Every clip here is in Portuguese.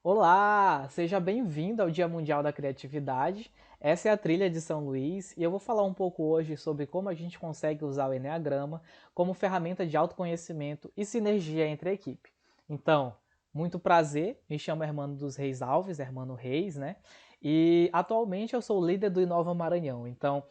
Olá, seja bem-vindo ao Dia Mundial da Criatividade. Essa é a trilha de São Luís e eu vou falar um pouco hoje sobre como a gente consegue usar o Eneagrama como ferramenta de autoconhecimento e sinergia entre a equipe. Então, muito prazer, me chamo Hermano dos Reis Alves, Hermano Reis, né? E atualmente eu sou o líder do Inova Maranhão. Então,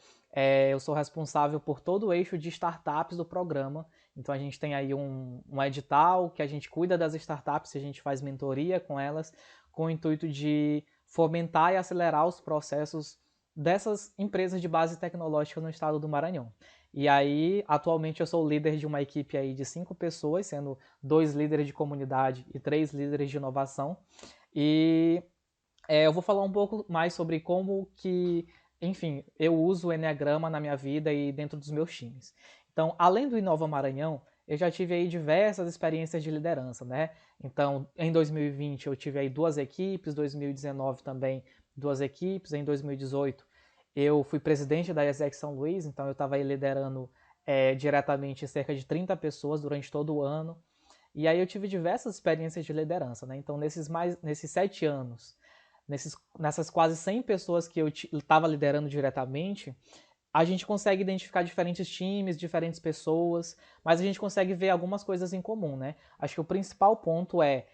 eu sou responsável por todo o eixo de startups do programa. Então a gente tem aí um edital que a gente cuida das startups, a gente faz mentoria com elas, com o intuito de fomentar e acelerar os processos dessas empresas de base tecnológica no estado do Maranhão. E aí, atualmente eu sou o líder de uma equipe aí de 5 pessoas, sendo 2 líderes de comunidade e 3 líderes de inovação. E eu vou falar um pouco mais sobre como que, enfim, eu uso o Enneagrama na minha vida e dentro dos meus times. Então, além do Inova Maranhão, eu já tive aí diversas experiências de liderança, né? Então, em 2020 eu tive aí 2 equipes, 2019 também 2 equipes, em 2018 eu fui presidente da ESEC São Luís, então eu estava aí liderando diretamente cerca de 30 pessoas durante todo o ano. E aí eu tive diversas experiências de liderança, né? Então, nesses 7 anos, nessas quase 100 pessoas que eu estava liderando diretamente, a gente consegue identificar diferentes times, diferentes pessoas, mas a gente consegue ver algumas coisas em comum, né? Acho que o principal ponto é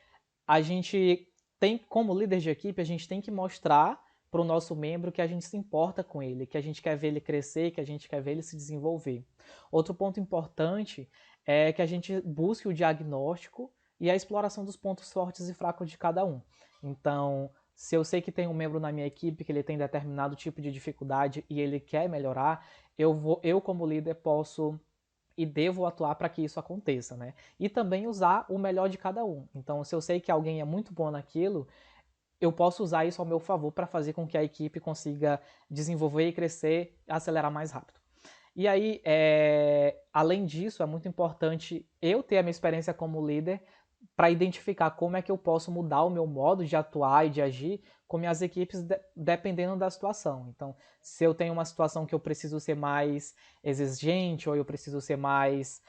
a gente tem, como líder de equipe, a gente tem que mostrar para o nosso membro que a gente se importa com ele, que a gente quer ver ele crescer, que a gente quer ver ele se desenvolver. Outro ponto importante é que a gente busque o diagnóstico e a exploração dos pontos fortes e fracos de cada um. Então, se eu sei que tem um membro na minha equipe que ele tem determinado tipo de dificuldade e ele quer melhorar, eu como líder posso e devo atuar para que isso aconteça, né? E também usar o melhor de cada um. Então, se eu sei que alguém é muito bom naquilo, eu posso usar isso ao meu favor para fazer com que a equipe consiga desenvolver e crescer e acelerar mais rápido. E aí, além disso, é muito importante eu ter a minha experiência como líder para identificar como é que eu posso mudar o meu modo de atuar e de agir com minhas equipes dependendo da situação. Então, se eu tenho uma situação que eu preciso ser mais exigente ou eu preciso ser mais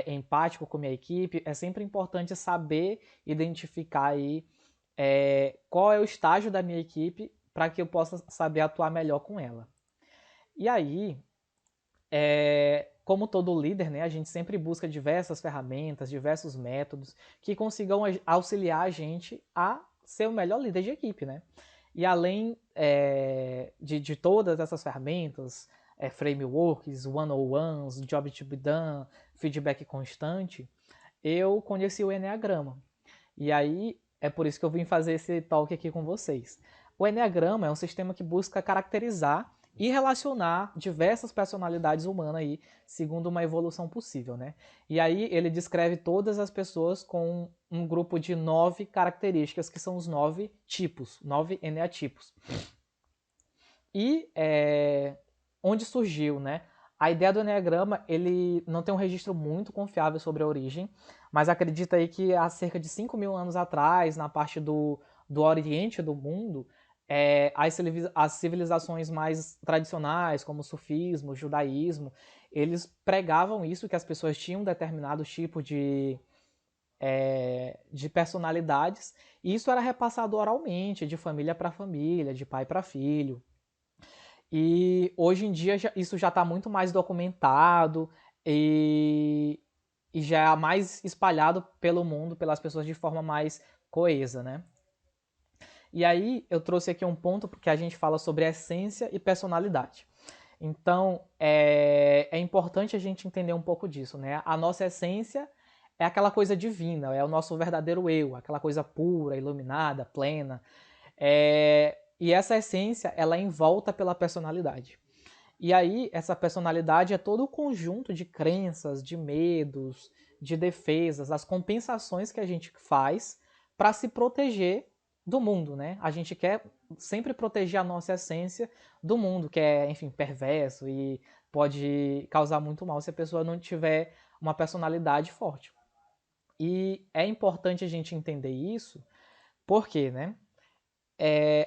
empático com a minha equipe, é sempre importante saber identificar aí qual é o estágio da minha equipe para que eu possa saber atuar melhor com ela. E aí, como todo líder, né, a gente sempre busca diversas ferramentas, diversos métodos que consigam auxiliar a gente a ser o melhor líder de equipe, né? E além de todas essas ferramentas, frameworks, one-on-ones, job to be done, feedback constante, eu conheci o Enneagrama. E aí é por isso que eu vim fazer esse talk aqui com vocês. O Enneagrama é um sistema que busca caracterizar e relacionar diversas personalidades humanas aí, segundo uma evolução possível, né? E aí ele descreve todas as pessoas com um grupo de 9 características, que são os 9 tipos, 9 eneatipos. E onde surgiu, né? A ideia do Enneagrama, ele não tem um registro muito confiável sobre a origem, mas acredita aí que há cerca de 5 mil anos atrás, na parte do Oriente do mundo, as civilizações mais tradicionais, como o sufismo, o judaísmo, eles pregavam isso, que as pessoas tinham um determinado tipo de personalidades, e isso era repassado oralmente, de família para família, de pai para filho. E hoje em dia isso já está muito mais documentado e já é mais espalhado pelo mundo, pelas pessoas de forma mais coesa, né? E aí eu trouxe aqui um ponto que a gente fala sobre essência e personalidade. Então é importante a gente entender um pouco disso, né? A nossa essência é aquela coisa divina, é o nosso verdadeiro eu, aquela coisa pura, iluminada, plena. E essa essência, ela é envolta pela personalidade. E aí, essa personalidade é todo o conjunto de crenças, de medos, de defesas, as compensações que a gente faz para se proteger do mundo, né? A gente quer sempre proteger a nossa essência do mundo, que é, enfim, perverso e pode causar muito mal se a pessoa não tiver uma personalidade forte. E é importante a gente entender isso, porque, né?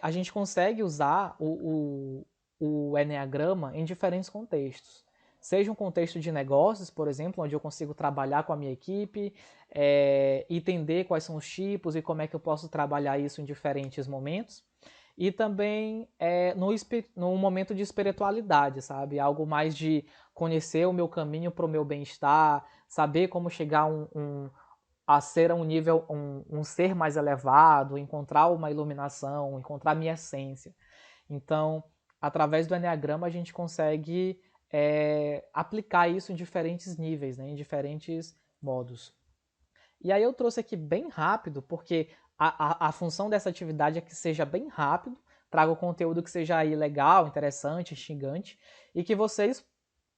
A gente consegue usar o Enneagrama em diferentes contextos. Seja um contexto de negócios, por exemplo, onde eu consigo trabalhar com a minha equipe, entender quais são os tipos e como é que eu posso trabalhar isso em diferentes momentos. E também no momento de espiritualidade, sabe? Algo mais de conhecer o meu caminho para o meu bem-estar, saber como chegar a ser um nível, um ser mais elevado, encontrar uma iluminação, encontrar a minha essência. Então, através do Enneagrama, a gente consegue aplicar isso em diferentes níveis, né? Em diferentes modos. E aí eu trouxe aqui bem rápido, porque a função dessa atividade é que seja bem rápido, traga o conteúdo que seja aí legal, interessante, instigante, e que vocês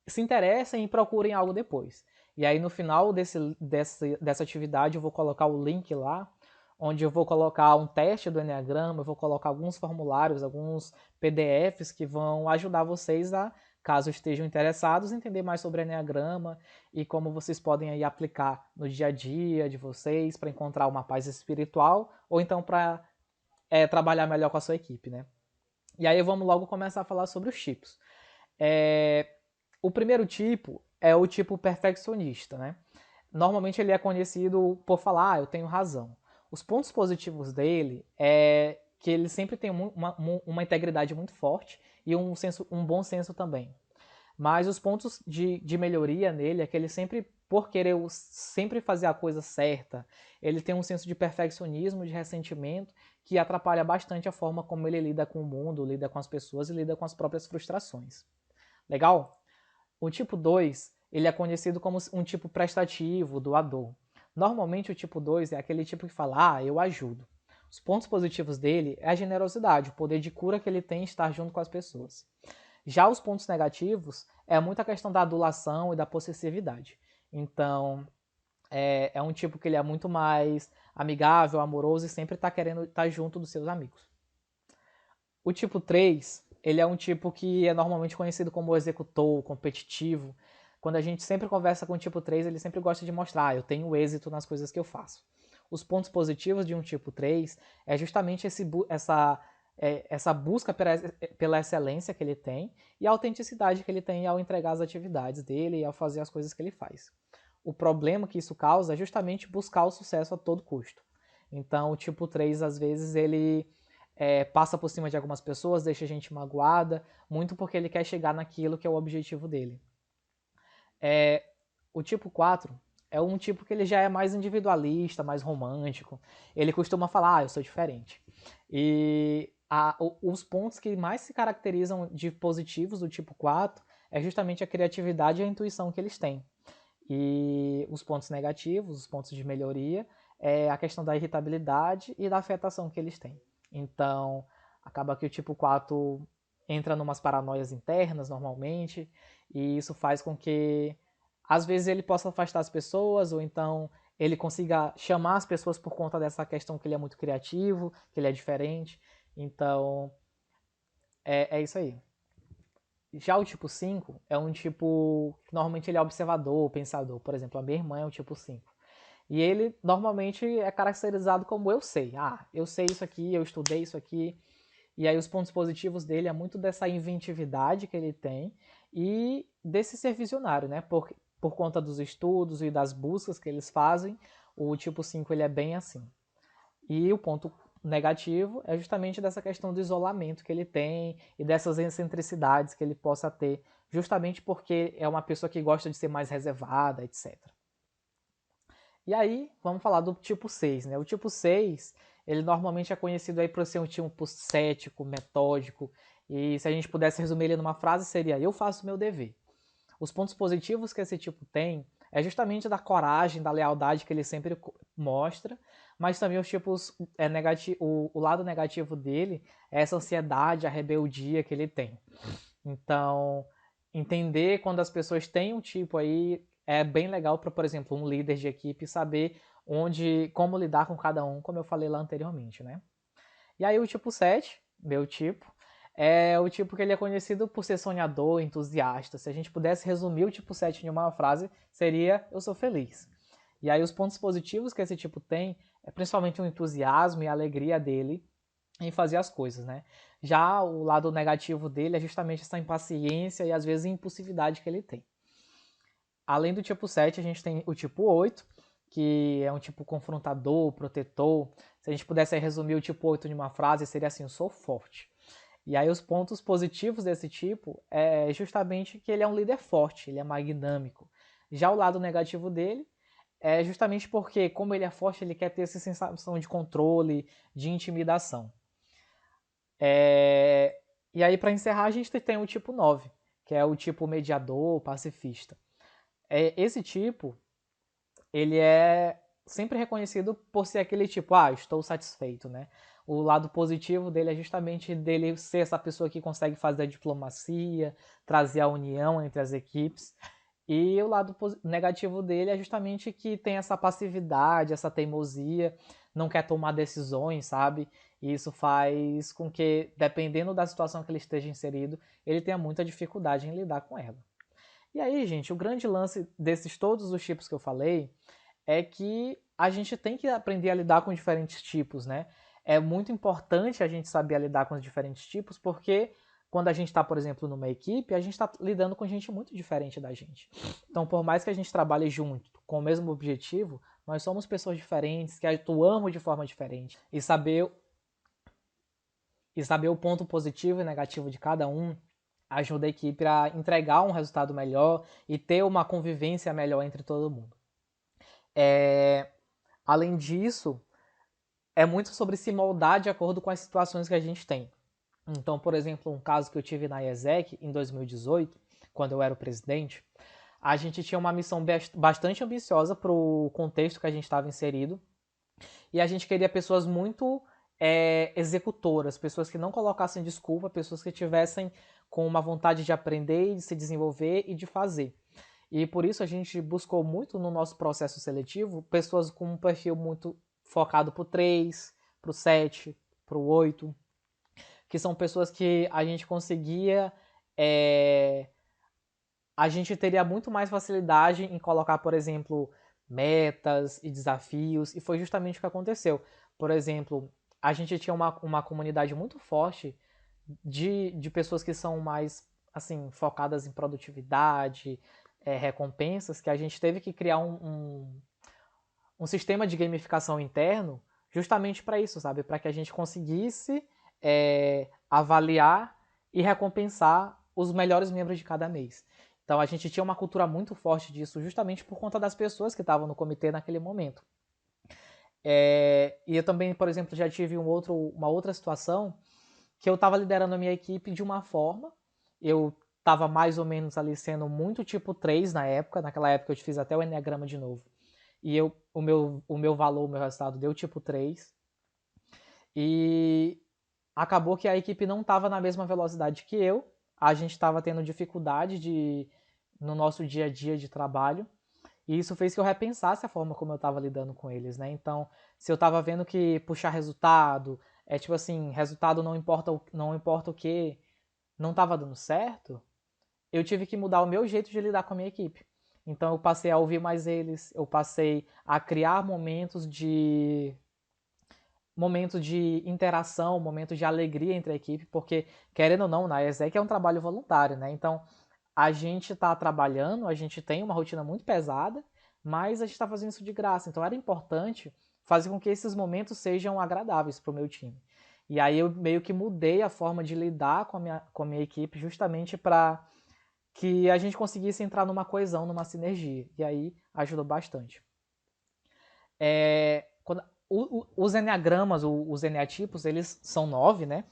se interessem e procurem algo depois. E aí no final dessa atividade eu vou colocar o link lá, onde eu vou colocar um teste do Enneagrama, eu vou colocar alguns formulários, alguns PDFs que vão ajudar vocês a, caso estejam interessados, entender mais sobre o Enneagrama e como vocês podem aí aplicar no dia a dia de vocês para encontrar uma paz espiritual ou então para trabalhar melhor com a sua equipe, né? E aí vamos logo começar a falar sobre os tipos. O primeiro tipo é o tipo perfeccionista, né? Normalmente ele é conhecido por falar, eu tenho razão. Os pontos positivos dele é que ele sempre tem uma integridade muito forte e um bom senso também. Mas os pontos de melhoria nele é que ele sempre, por querer sempre fazer a coisa certa, ele tem um senso de perfeccionismo, de ressentimento, que atrapalha bastante a forma como ele lida com o mundo, lida com as pessoas e lida com as próprias frustrações. Legal? O tipo 2, ele é conhecido como um tipo prestativo, doador. Normalmente o tipo 2 é aquele tipo que fala, eu ajudo. Os pontos positivos dele é a generosidade, o poder de cura que ele tem em estar junto com as pessoas. Já os pontos negativos é muito a questão da adulação e da possessividade. Então, é um tipo que ele é muito mais amigável, amoroso e sempre está querendo estar junto dos seus amigos. O tipo 3, ele é um tipo que é normalmente conhecido como executor, competitivo. Quando a gente sempre conversa com o tipo 3, ele sempre gosta de mostrar, eu tenho êxito nas coisas que eu faço. Os pontos positivos de um tipo 3 é justamente essa busca pela excelência que ele tem e a autenticidade que ele tem ao entregar as atividades dele e ao fazer as coisas que ele faz. O problema que isso causa é justamente buscar o sucesso a todo custo. Então, o tipo 3, às vezes, ele passa por cima de algumas pessoas, deixa a gente magoada, muito porque ele quer chegar naquilo que é o objetivo dele. O tipo 4 é um tipo que ele já é mais individualista, mais romântico. Ele costuma falar, eu sou diferente. E os pontos que mais se caracterizam de positivos do tipo 4 é justamente a criatividade e a intuição que eles têm. E os pontos negativos, os pontos de melhoria, é a questão da irritabilidade e da afetação que eles têm. Então, acaba que o tipo 4 entra numas paranoias internas normalmente, e isso faz com que às vezes ele possa afastar as pessoas, ou então ele consiga chamar as pessoas por conta dessa questão que ele é muito criativo, que ele é diferente. Então, é isso aí. Já o tipo 5 é um tipo que normalmente ele é observador, pensador. Por exemplo, a minha irmã é o tipo 5. E ele normalmente é caracterizado como eu sei. Eu sei isso aqui, eu estudei isso aqui. E aí os pontos positivos dele é muito dessa inventividade que ele tem e desse ser visionário, né? Por conta dos estudos e das buscas que eles fazem, o tipo 5 ele é bem assim. E o ponto negativo é justamente dessa questão do isolamento que ele tem e dessas excentricidades que ele possa ter, justamente porque é uma pessoa que gosta de ser mais reservada, etc. E aí, vamos falar do tipo 6, né? O tipo 6, ele normalmente é conhecido aí por ser um tipo cético, metódico, e se a gente pudesse resumir ele numa frase, seria: eu faço meu dever. Os pontos positivos que esse tipo tem é justamente da coragem, da lealdade que ele sempre mostra, mas também os tipos o lado negativo dele é essa ansiedade, a rebeldia que ele tem. Então, entender quando as pessoas têm um tipo aí é bem legal para, por exemplo, um líder de equipe saber como lidar com cada um, como eu falei lá anteriormente, né? E aí o tipo 7, meu tipo, é o tipo que ele é conhecido por ser sonhador, entusiasta. Se a gente pudesse resumir o tipo 7 em uma frase, seria eu sou feliz. E aí os pontos positivos que esse tipo tem é principalmente o entusiasmo e a alegria dele em fazer as coisas, né? Já o lado negativo dele é justamente essa impaciência e às vezes impulsividade que ele tem. Além do tipo 7, a gente tem o tipo 8, que é um tipo confrontador, protetor. Se a gente pudesse resumir o tipo 8 em uma frase, seria assim: eu sou forte. E aí os pontos positivos desse tipo é justamente que ele é um líder forte, ele é magnâmico. Já o lado negativo dele é justamente porque, como ele é forte, ele quer ter essa sensação de controle, de intimidação. E aí, para encerrar, a gente tem o tipo 9, que é o tipo mediador, pacifista. Esse tipo, ele é sempre reconhecido por ser aquele tipo, estou satisfeito, né? O lado positivo dele é justamente dele ser essa pessoa que consegue fazer a diplomacia, trazer a união entre as equipes. E o lado negativo dele é justamente que tem essa passividade, essa teimosia, não quer tomar decisões, sabe? E isso faz com que, dependendo da situação que ele esteja inserido, ele tenha muita dificuldade em lidar com ela. E aí, gente, o grande lance desses todos os tipos que eu falei é que a gente tem que aprender a lidar com diferentes tipos, né? É muito importante a gente saber lidar com os diferentes tipos, porque quando a gente está, por exemplo, numa equipe, a gente está lidando com gente muito diferente da gente. Então, por mais que a gente trabalhe junto com o mesmo objetivo, nós somos pessoas diferentes, que atuamos de forma diferente. E saber o ponto positivo e negativo de cada um ajuda a equipe a entregar um resultado melhor e ter uma convivência melhor entre todo mundo. Além disso, é muito sobre se moldar de acordo com as situações que a gente tem. Então, por exemplo, um caso que eu tive na IESEC em 2018, quando eu era o presidente, a gente tinha uma missão bastante ambiciosa para o contexto que a gente estava inserido, e a gente queria pessoas muito executoras, pessoas que não colocassem desculpa, pessoas que tivessem com uma vontade de aprender, de se desenvolver e de fazer. E por isso a gente buscou muito no nosso processo seletivo pessoas com um perfil muito focado para o 3, para o 7, para o 8, que são pessoas que a gente conseguia. A gente teria muito mais facilidade em colocar, por exemplo, metas e desafios, e foi justamente o que aconteceu. Por exemplo, a gente tinha uma comunidade muito forte de pessoas que são mais assim focadas em produtividade, recompensas, que a gente teve que criar um sistema de gamificação interno justamente para isso, sabe? Para que a gente conseguisse avaliar e recompensar os melhores membros de cada mês. Então a gente tinha uma cultura muito forte disso justamente por conta das pessoas que estavam no comitê naquele momento. E eu também, por exemplo, já tive uma outra situação que eu estava liderando a minha equipe de uma forma, eu estava mais ou menos ali sendo muito tipo 3 naquela época eu fiz até o Enneagrama de novo. E o meu valor, o meu resultado deu tipo 3. E acabou que a equipe não estava na mesma velocidade que eu. A gente estava tendo dificuldade no nosso dia a dia de trabalho. E isso fez que eu repensasse a forma como eu estava lidando com eles, né? Então, se eu estava vendo que puxar resultado, tipo assim, resultado não importa o que, não estava dando certo, eu tive que mudar o meu jeito de lidar com a minha equipe. Então eu passei a ouvir mais eles, eu passei a criar momentos de interação, momentos de alegria entre a equipe, porque, querendo ou não, na ESEC é um trabalho voluntário, né? Então, a gente está trabalhando, a gente tem uma rotina muito pesada, mas a gente está fazendo isso de graça. Então, era importante fazer com que esses momentos sejam agradáveis para o meu time. E aí eu meio que mudei a forma de lidar com a minha equipe justamente para que a gente conseguisse entrar numa coesão, numa sinergia. E aí ajudou bastante. Os enneagramas, os eneatipos, eles são 9, né?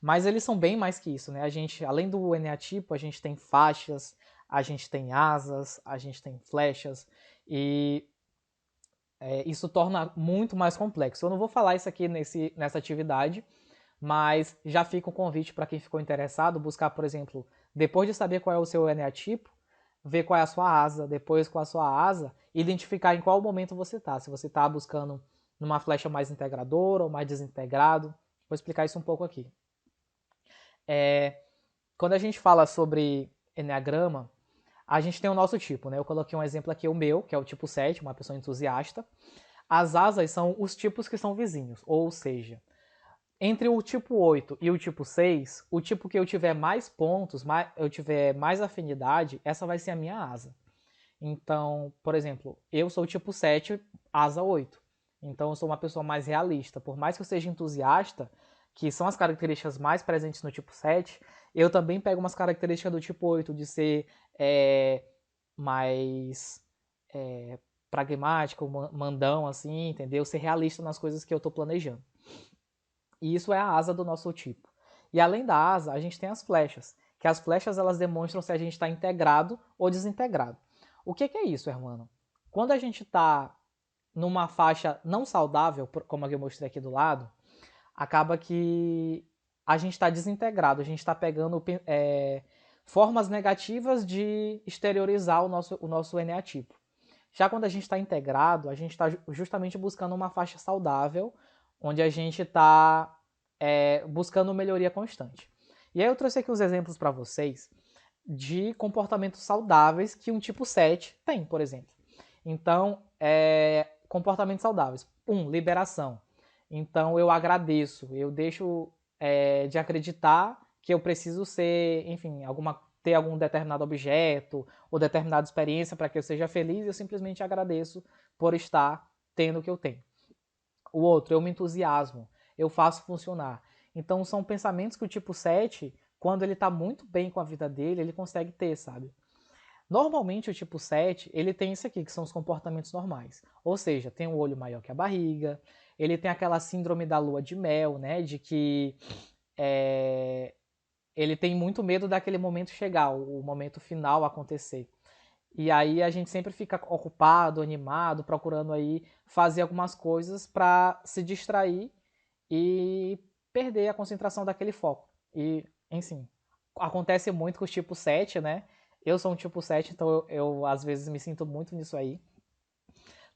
Mas eles são bem mais que isso, né? A gente, além do eneatipo, a gente tem faixas, a gente tem asas, a gente tem flechas e isso torna muito mais complexo. Eu não vou falar isso aqui nessa atividade, mas já fica um convite para quem ficou interessado, buscar, por exemplo, depois de saber qual é o seu eneatipo, ver qual é a sua asa, depois com a sua asa, identificar em qual momento você está. Se você está buscando numa flecha mais integradora ou mais desintegrado. Vou explicar isso um pouco aqui. Quando a gente fala sobre eneagrama, a gente tem o nosso tipo, né? Eu coloquei um exemplo aqui, o meu, que é o tipo 7, uma pessoa entusiasta. As asas são os tipos que são vizinhos, ou seja, entre o tipo 8 e o tipo 6, o tipo que eu tiver mais pontos, eu tiver mais afinidade, essa vai ser a minha asa. Então, por exemplo, eu sou tipo 7, asa 8. Então eu sou uma pessoa mais realista. Por mais que eu seja entusiasta, que são as características mais presentes no tipo 7, eu também pego umas características do tipo 8, de ser é, mais é, pragmático, mandão, assim, entendeu? Ser realista nas coisas que eu tô planejando. E isso é a asa do nosso tipo. E além da asa, a gente tem as flechas, que as flechas elas demonstram se a gente está integrado ou desintegrado. O que é isso, hermano? Quando a gente está numa faixa não saudável, como a que eu mostrei aqui do lado, acaba que a gente está desintegrado, a gente está pegando formas negativas de exteriorizar o nosso eneatipo. Já quando a gente está integrado, a gente está justamente buscando uma faixa saudável, onde a gente está buscando melhoria constante. E aí eu trouxe aqui os exemplos para vocês de comportamentos saudáveis que um tipo 7 tem, por exemplo. Então, comportamentos saudáveis. Liberação. Então, eu agradeço, eu deixo de acreditar que eu preciso ser, enfim, ter algum determinado objeto ou determinada experiência para que eu seja feliz, e eu simplesmente agradeço por estar tendo o que eu tenho. O outro, eu me entusiasmo, eu faço funcionar. Então são pensamentos que o tipo 7, quando ele está muito bem com a vida dele, ele consegue ter, sabe? Normalmente o tipo 7, ele tem isso aqui, que são os comportamentos normais. Ou seja, tem um olho maior que a barriga, ele tem aquela síndrome da lua de mel, né? De que ele tem muito medo daquele momento chegar, o momento final acontecer. E aí a gente sempre fica ocupado, animado, procurando aí fazer algumas coisas para se distrair e perder a concentração daquele foco. E, enfim, acontece muito com o tipo 7, né? Eu sou um tipo 7, então eu às vezes me sinto muito nisso aí.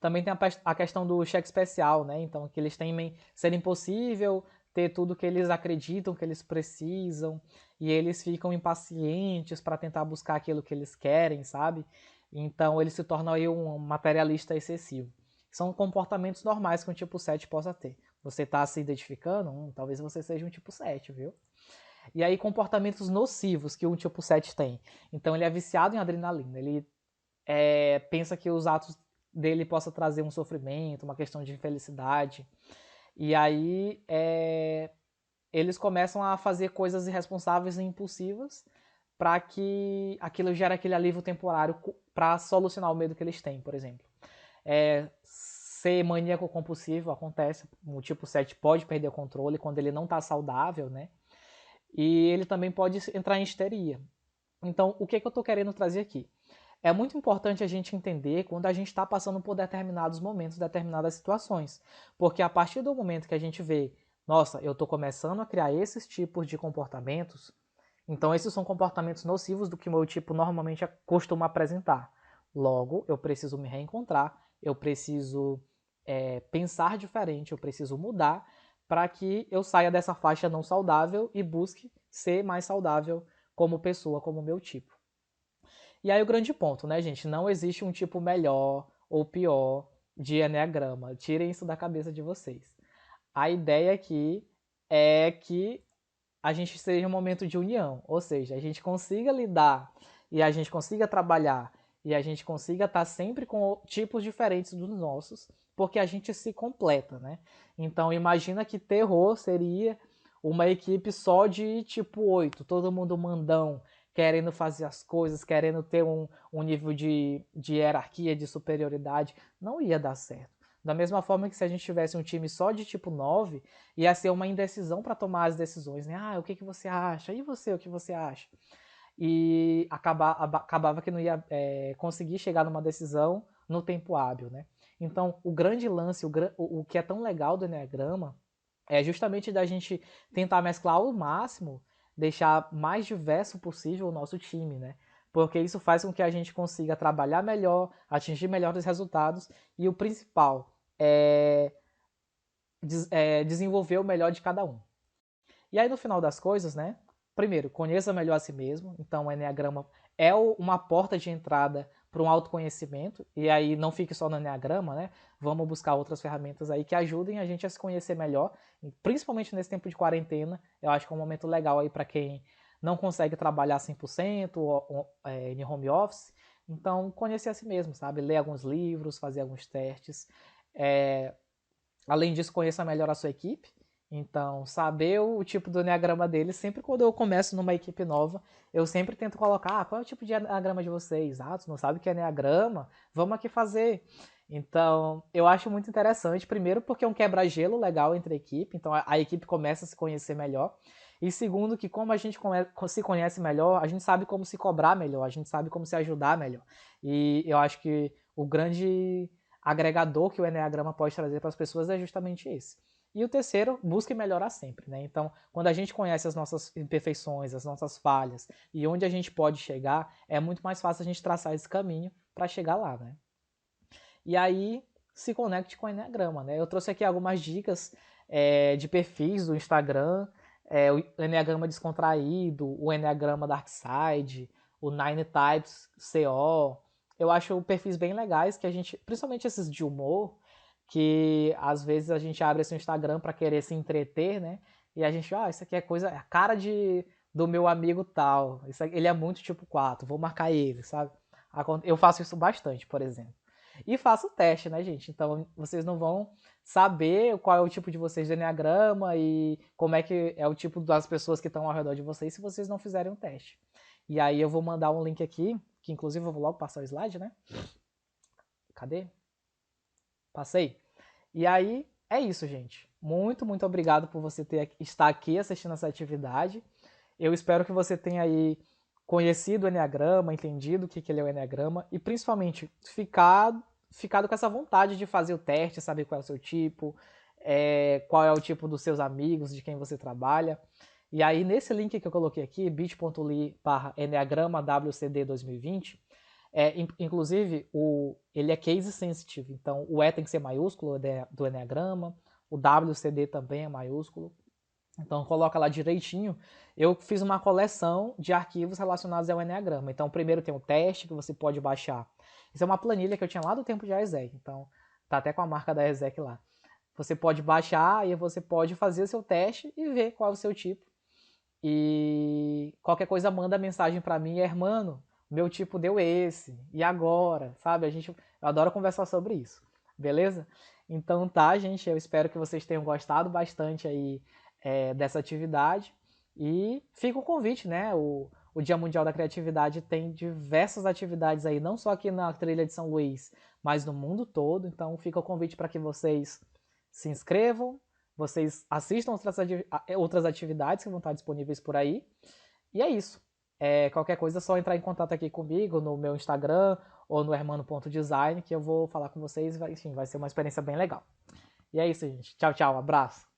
Também tem a questão do cheque especial, né? Então, que eles temem ser impossível ter tudo que eles acreditam que eles precisam, e eles ficam impacientes para tentar buscar aquilo que eles querem, sabe? Então, eles se tornam aí um materialista excessivo. São comportamentos normais que um tipo 7 possa ter. Você está se identificando? Talvez você seja um tipo 7, viu? E aí, comportamentos nocivos que um tipo 7 tem. Então, ele é viciado em adrenalina. Ele pensa que os atos dele possa trazer um sofrimento, uma questão de infelicidade. E aí eles começam a fazer coisas irresponsáveis e impulsivas para que aquilo gere aquele alívio temporário para solucionar o medo que eles têm, por exemplo. Ser maníaco compulsivo acontece, o tipo 7 pode perder o controle quando ele não está saudável, né? E ele também pode entrar em histeria. Então, o que eu estou querendo trazer aqui? É muito importante a gente entender quando a gente está passando por determinados momentos, determinadas situações. Porque a partir do momento que a gente vê, nossa, eu estou começando a criar esses tipos de comportamentos, então esses são comportamentos nocivos do que o meu tipo normalmente costuma apresentar. Logo, eu preciso me reencontrar, eu preciso pensar diferente, eu preciso mudar para que eu saia dessa faixa não saudável e busque ser mais saudável como pessoa, como meu tipo. E aí o grande ponto, né, gente? Não existe um tipo melhor ou pior de enneagrama. Tirem isso da cabeça de vocês. A ideia aqui é que a gente esteja em um momento de união, ou seja, a gente consiga lidar e a gente consiga trabalhar e a gente consiga estar sempre com tipos diferentes dos nossos, porque a gente se completa, né? Então imagina que terror seria uma equipe só de tipo 8, todo mundo mandão, querendo fazer as coisas, querendo ter um nível de hierarquia, de superioridade. Não ia dar certo. Da mesma forma que se a gente tivesse um time só de tipo 9, ia ser uma indecisão para tomar as decisões, né? O que você acha? E você, o que você acha? E acabava que não ia conseguir chegar numa decisão no tempo hábil, né? Então, o grande lance, o que é tão legal do Enneagrama é justamente da gente tentar mesclar ao máximo, deixar mais diverso possível o nosso time, né? Porque isso faz com que a gente consiga trabalhar melhor, atingir melhores resultados e o principal é desenvolver o melhor de cada um. E aí, no final das coisas, né? Primeiro, conheça melhor a si mesmo. Então, o Enneagrama é uma porta de entrada para um autoconhecimento. E aí, não fique só no Enneagrama, né? Vamos buscar outras ferramentas aí que ajudem a gente a se conhecer melhor. Principalmente nesse tempo de quarentena. Eu acho que é um momento legal aí para quem não consegue trabalhar 100% em home office. Então, conhecer a si mesmo, sabe? Ler alguns livros, fazer alguns testes. É, Além disso, conheça melhor a sua equipe. Então, saber o tipo do enneagrama deles, sempre quando eu começo numa equipe nova, eu sempre tento colocar, qual é o tipo de enneagrama de vocês? Ah, tu não sabe o que é enneagrama? Vamos aqui fazer. Então, eu acho muito interessante, primeiro porque é um quebra-gelo legal entre a equipe, então a equipe começa a se conhecer melhor. E segundo, que como a gente se conhece melhor, a gente sabe como se cobrar melhor, a gente sabe como se ajudar melhor. E eu acho que o grande agregador que o enneagrama pode trazer para as pessoas é justamente esse. E o terceiro, busque melhorar sempre, né? Então, quando a gente conhece as nossas imperfeições, as nossas falhas e onde a gente pode chegar, é muito mais fácil a gente traçar esse caminho para chegar lá, né? E aí, se conecte com o enneagrama, né? Eu trouxe aqui algumas dicas de perfis do Instagram, o enneagrama descontraído, o enneagrama dark side, o Nine Types CO. Eu acho perfis bem legais que a gente, principalmente esses de humor, que às vezes a gente abre esse Instagram para querer se entreter, né? E a gente, isso aqui é coisa, é a cara do meu amigo tal. Ele é muito tipo 4, vou marcar ele, sabe? Eu faço isso bastante, por exemplo. E faço o teste, né, gente? Então vocês não vão saber qual é o tipo de vocês do Enneagrama e como é que é o tipo das pessoas que estão ao redor de vocês se vocês não fizerem um teste. E aí eu vou mandar um link aqui, que inclusive eu vou logo passar o slide, né? Cadê? Passei. E aí é isso, gente. Muito, muito obrigado por você estar aqui assistindo essa atividade. Eu espero que você tenha aí conhecido o Enneagrama, entendido o que ele é o Enneagrama e principalmente ficado com essa vontade de fazer o teste, saber qual é o seu tipo, qual é o tipo dos seus amigos, de quem você trabalha. E aí, nesse link que eu coloquei aqui, bit.ly/enneagrama-wcd2020, inclusive, ele é case sensitive, então o E tem que ser maiúsculo do Enneagrama, o WCD também é maiúsculo, então coloca lá direitinho. Eu fiz uma coleção de arquivos relacionados ao Enneagrama. Então primeiro tem o teste que você pode baixar. Isso é uma planilha que eu tinha lá do tempo de AESEC, então tá até com a marca da AESEC lá. Você pode baixar e você pode fazer o seu teste e ver qual é o seu tipo. E qualquer coisa manda mensagem para mim, hermano, meu tipo deu esse. E agora, sabe? Eu adoro conversar sobre isso. Beleza? Então tá, gente, eu espero que vocês tenham gostado bastante aí dessa atividade. E fica o convite, né? O Dia Mundial da Criatividade tem diversas atividades aí, não só aqui na trilha de São Luís, mas no mundo todo. Então fica o convite para que vocês se inscrevam, vocês assistam outras atividades que vão estar disponíveis por aí. E é isso. Qualquer coisa é só entrar em contato aqui comigo no meu Instagram ou no hermano.design que eu vou falar com vocês. Enfim, vai ser uma experiência bem legal. E é isso, gente. Tchau, tchau. Abraço.